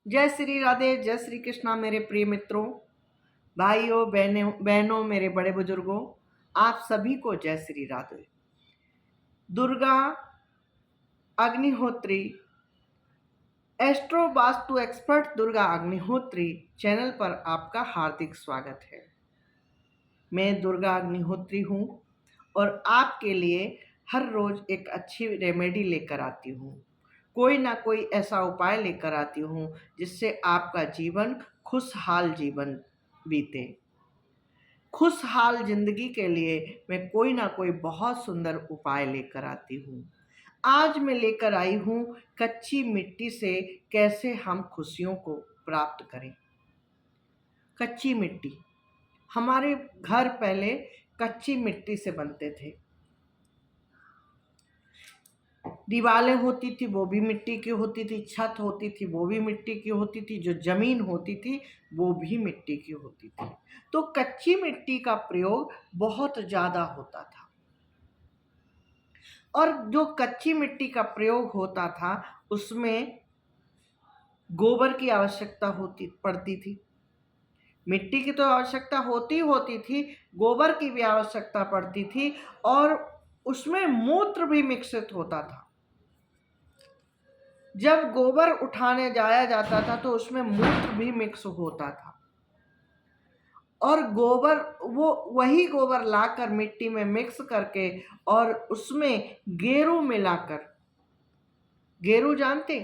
जय श्री राधे, जय श्री कृष्णा मेरे प्रिय मित्रों, भाइयों, बहनों, मेरे बड़े बुजुर्गों, आप सभी को जय Shri Radhe. Durga Agnihotri, astro vastu expert Durga Agnihotri channel पर आपका हार्दिक स्वागत है। मैं दुर्गा अग्निहोत्री हूँ और आपके लिए हर रोज एक अच्छी रेमेडी लेकर आती हूँ। कोई ना कोई ऐसा उपाय लेकर आती हूँ जिससे आपका जीवन खुशहाल जीवन बीते। खुशहाल जिंदगी के लिए मैं कोई ना कोई बहुत सुंदर उपाय लेकर आती हूँ। आज मैं लेकर आई हूँ कच्ची मिट्टी से कैसे हम खुशियों को प्राप्त करें। कच्ची मिट्टी, हमारे घर पहले कच्ची मिट्टी से बनते थे। दीवारें होती थी वो भी मिट्टी की होती थी, छत होती थी वो भी मिट्टी की होती थी, जो जमीन होती थी वो भी मिट्टी की होती थी। तो कच्ची मिट्टी का प्रयोग बहुत ज्यादा होता था और जो कच्ची मिट्टी का प्रयोग होता था उसमें गोबर की आवश्यकता होती पड़ती थी। मिट्टी की तो आवश्यकता होती थी, गोबर की भी आवश्यकता पड़ती थी और उसमें मूत्र भी मिश्रित होता था। जब गोबर उठाने जाया जाता था तो उसमें मूत्र भी मिक्स होता था और गोबर वही गोबर लाकर मिट्टी में मिक्स करके और उसमें गेरू मिलाकर, गेरू जानते,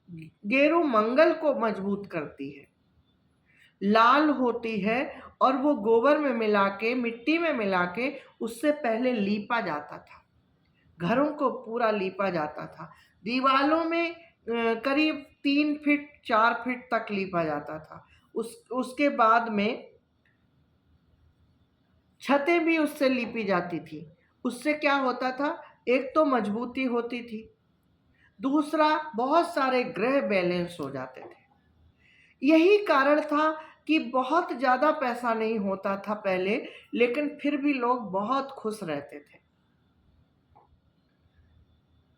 गेरू मंगल को मजबूत करती है, लाल होती है और वो गोबर में मिला के, मिट्टी में मिला के उससे पहले लीपा जाता था। घरों को पूरा लीपा जाता था। दीवालों में करीब 3 फीट 4 फीट तक लीपा जाता था। उसके बाद में छतें भी उससे लीपी जाती थी। उससे क्या होता था, एक तो मजबूती होती थी, दूसरा बहुत सारे ग्रह बैलेंस हो जाते थे। यही कारण था कि बहुत ज्यादा पैसा नहीं होता था पहले, लेकिन फिर भी लोग बहुत खुश रहते थे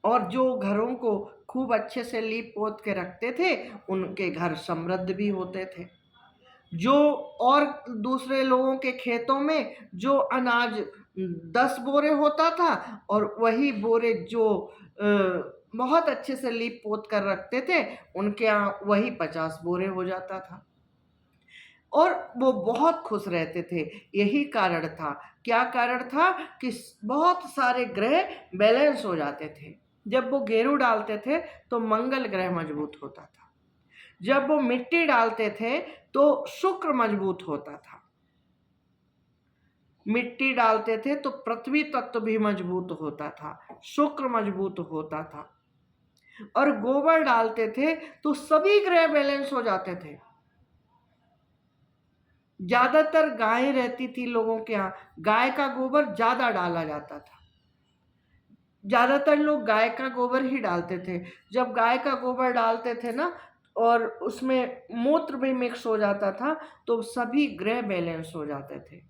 और जो घरों को खूब अच्छे से लीप पोत के रखते थे उनके घर समृद्ध भी होते थे। जो और दूसरे लोगों के खेतों में जो अनाज 10 बोरे होता था और वही बोरे जो बहुत अच्छे से लीप पोत कर रखते थे उनके यहाँ वही 50 बोरे हो जाता था और वो बहुत खुश रहते थे। यही कारण था। क्या कारण था कि बहुत सारे ग्रह बैलेंस हो जाते थे। जब वो गेरू डालते थे तो मंगल ग्रह मजबूत होता था, जब वो मिट्टी डालते थे तो शुक्र मजबूत होता था, मिट्टी डालते थे तो पृथ्वी तत्व भी मजबूत होता था, शुक्र मजबूत होता था और गोबर डालते थे तो सभी ग्रह बैलेंस हो जाते थे। ज्यादातर गायें रहती थी लोगों के यहाँ, गाय का गोबर ज्यादा डाला जाता था। ज्यादातर लोग गाय का गोबर ही डालते थे। जब गाय का गोबर डालते थे ना और उसमें मूत्र भी मिक्स हो जाता था तो सभी ग्रह बैलेंस हो जाते थे।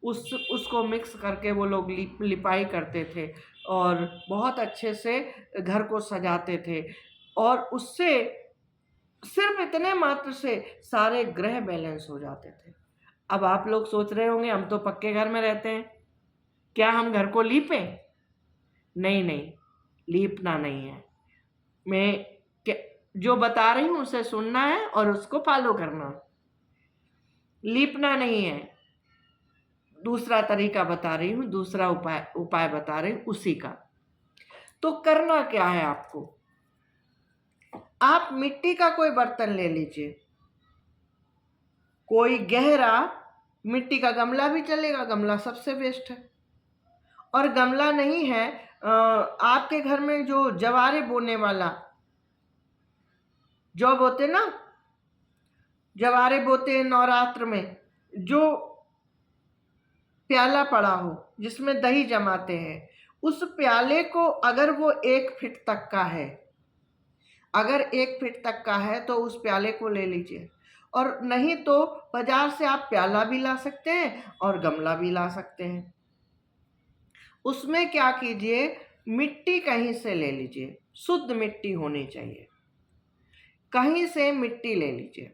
उसको मिक्स करके वो लोग लिपाई करते थे और बहुत अच्छे से घर को सजाते थे और उससे सिर्फ इतने मात्र से सारे ग्रह बैलेंस हो जाते थे। अब आप लोग सोच रहे होंगे हम तो पक्के घर में रहते हैं, क्या हम घर को लीपें? नहीं नहीं, लीपना नहीं है। मैं जो बता रही हूँ उसे सुनना है और उसको फॉलो करना। लीपना नहीं है, दूसरा तरीका बता रही हूँ, दूसरा उपाय बता रही हूँ उसी का। तो करना क्या है आपको, आप मिट्टी का कोई बर्तन ले लीजिए, कोई गहरा, मिट्टी का गमला भी चलेगा, गमला सबसे बेस्ट है। और गमला नहीं है, आपके घर में जो जवारे बोने वाला जो बोते ना, जवारे बोते हैं नवरात्र में, जो प्याला पड़ा हो जिसमें दही जमाते हैं, उस प्याले को अगर वो 1 फीट तक का है, अगर 1 फीट तक का है तो उस प्याले को ले लीजिए। और नहीं तो बाजार से आप प्याला भी ला सकते हैं और गमला भी ला सकते हैं। उसमें क्या कीजिए, मिट्टी कहीं से ले लीजिए, शुद्ध मिट्टी होनी चाहिए। कहीं से मिट्टी ले लीजिए।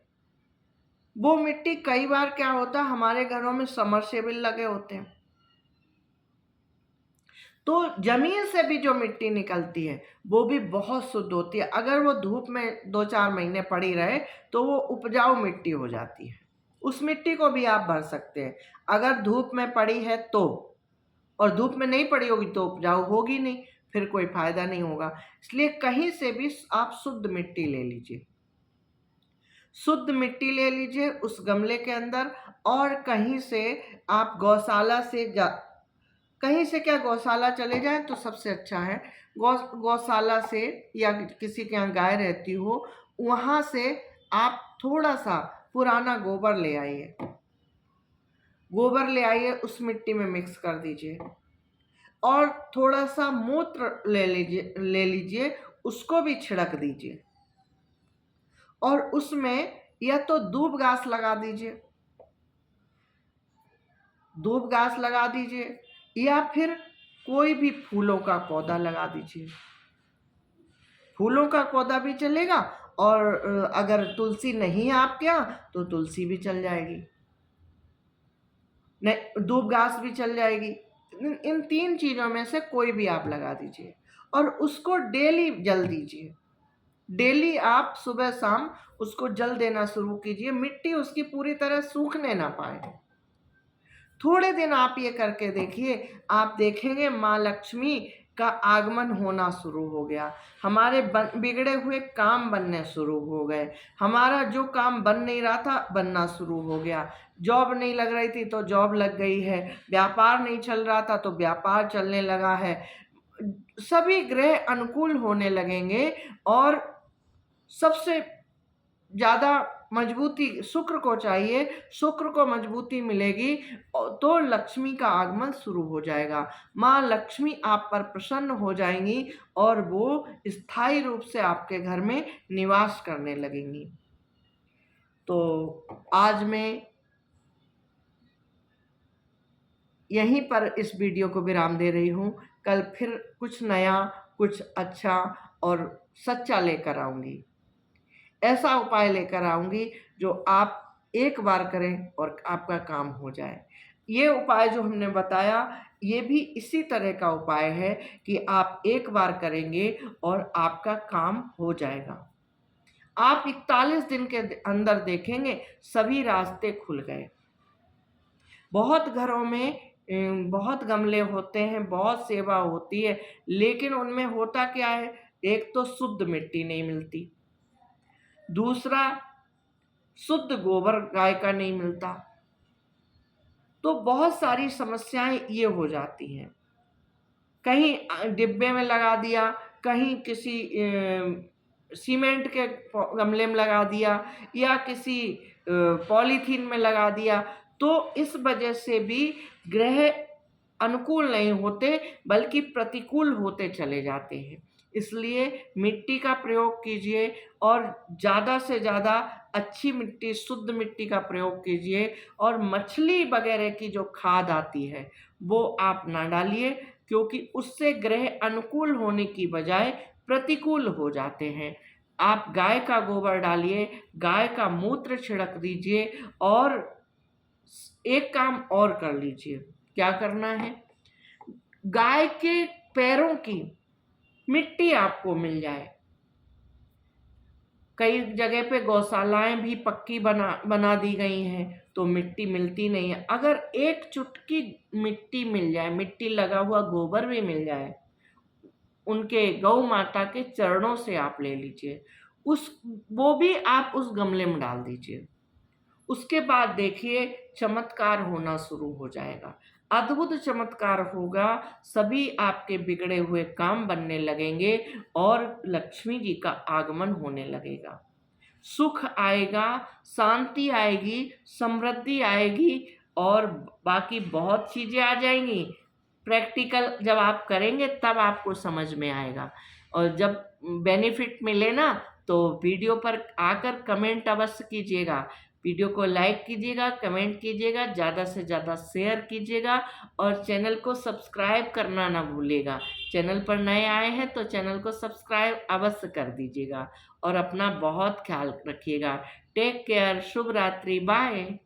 वो मिट्टी कई बार क्या होता है, हमारे घरों में समरसेबल लगे होते हैं, तो जमीन से भी जो मिट्टी निकलती है वो भी बहुत शुद्ध होती है। अगर वो धूप में 2-4 महीने पड़ी रहे तो वो उपजाऊ मिट्टी हो जाती है। उस मिट्टी को भी आप भर सकते हैं अगर धूप में पड़ी है तो, और धूप में नहीं पड़ी होगी तो उपजाऊ होगी नहीं, फिर कोई फायदा नहीं होगा। इसलिए कहीं से भी आप शुद्ध मिट्टी ले लीजिए, शुद्ध मिट्टी ले लीजिए उस गमले के अंदर। और कहीं से आप गौशाला से कहीं से क्या, गौशाला चले जाएं तो सबसे अच्छा है। गौशाला से या किसी के यहाँ गाय रहती हो, वहाँ से आप थोड़ा सा पुराना गोबर ले आइए, गोबर ले आइए, उस मिट्टी में मिक्स कर दीजिए। और थोड़ा सा मूत्र ले लीजिए, उसको भी छिड़क दीजिए। और उसमें या तो दूब घास लगा दीजिए, दूब घास लगा दीजिए, या फिर कोई भी फूलों का पौधा लगा दीजिए। फूलों का पौधा भी चलेगा, और अगर तुलसी नहीं है आपके यहाँ तो तुलसी भी चल जाएगी, नहीं दूब घास भी चल जाएगी। इन 3 चीज़ों में से कोई भी आप लगा दीजिए और उसको डेली जल दीजिए। डेली आप सुबह शाम उसको जल देना शुरू कीजिए, मिट्टी उसकी पूरी तरह सूखने ना पाए। थोड़े दिन आप ये करके देखिए, आप देखेंगे माँ लक्ष्मी का आगमन होना शुरू हो गया, हमारे बिगड़े हुए काम बनने शुरू हो गए, हमारा जो काम बन नहीं रहा था बनना शुरू हो गया, जॉब नहीं लग रही थी तो जॉब लग गई है, व्यापार नहीं चल रहा था तो व्यापार चलने लगा है। सभी ग्रह अनुकूल होने लगेंगे और सबसे ज़्यादा मजबूती शुक्र को चाहिए, शुक्र को मजबूती मिलेगी तो लक्ष्मी का आगमन शुरू हो जाएगा। माँ लक्ष्मी आप पर प्रसन्न हो जाएंगी और वो स्थायी रूप से आपके घर में निवास करने लगेंगी। तो आज मैं यहीं पर इस वीडियो को विराम दे रही हूँ। कल फिर कुछ नया, कुछ अच्छा और सच्चा लेकर आऊँगी। ऐसा उपाय लेकर आऊँगी जो आप एक बार करें और आपका काम हो जाए। ये उपाय जो हमने बताया ये भी इसी तरह का उपाय है कि आप एक बार करेंगे और आपका काम हो जाएगा। आप 41 दिन के अंदर देखेंगे सभी रास्ते खुल गए। बहुत घरों में बहुत गमले होते हैं, बहुत सेवा होती है, लेकिन उनमें होता क्या है, एक तो शुद्ध मिट्टी नहीं मिलती, दूसरा शुद्ध गोबर गाय का नहीं मिलता, तो बहुत सारी समस्याएं ये हो जाती हैं। कहीं डिब्बे में लगा दिया, कहीं किसी सीमेंट के गमले में लगा दिया, या किसी पॉलीथीन में लगा दिया, तो इस वजह से भी ग्रह अनुकूल नहीं होते बल्कि प्रतिकूल होते चले जाते हैं। इसलिए मिट्टी का प्रयोग कीजिए और ज़्यादा से ज़्यादा अच्छी मिट्टी, शुद्ध मिट्टी का प्रयोग कीजिए। और मछली वगैरह की जो खाद आती है वो आप ना डालिए, क्योंकि उससे ग्रह अनुकूल होने की बजाय प्रतिकूल हो जाते हैं। आप गाय का गोबर डालिए, गाय का मूत्र छिड़क दीजिए, और एक काम और कर लीजिए। क्या करना है, गाय के पैरों की मिट्टी आपको मिल जाए। कई जगह पे गौशालाएं भी पक्की बना दी गई हैं तो मिट्टी मिलती नहीं है। अगर एक चुटकी मिट्टी मिल जाए, मिट्टी लगा हुआ गोबर भी मिल जाए, उनके गौ माता के चरणों से आप ले लीजिए, वो भी आप उस गमले में डाल दीजिए। उसके बाद देखिए चमत्कार होना शुरू हो जाएगा, अद्भुत चमत्कार होगा, सभी आपके बिगड़े हुए काम बनने लगेंगे और लक्ष्मी जी का आगमन होने लगेगा। सुख आएगा, शांति आएगी, समृद्धि आएगी और बाकी बहुत चीज़ें आ जाएंगी। प्रैक्टिकल जब आप करेंगे तब आपको समझ में आएगा। और जब बेनिफिट मिले ना तो वीडियो पर आकर कमेंट अवश्य कीजिएगा। वीडियो को लाइक कीजिएगा, कमेंट कीजिएगा, ज़्यादा से ज़्यादा शेयर कीजिएगा और चैनल को सब्सक्राइब करना ना भूलिएगा। चैनल पर नए आए हैं तो चैनल को सब्सक्राइब अवश्य कर दीजिएगा और अपना बहुत ख्याल रखिएगा। टेक केयर, शुभ रात्रि, बाय।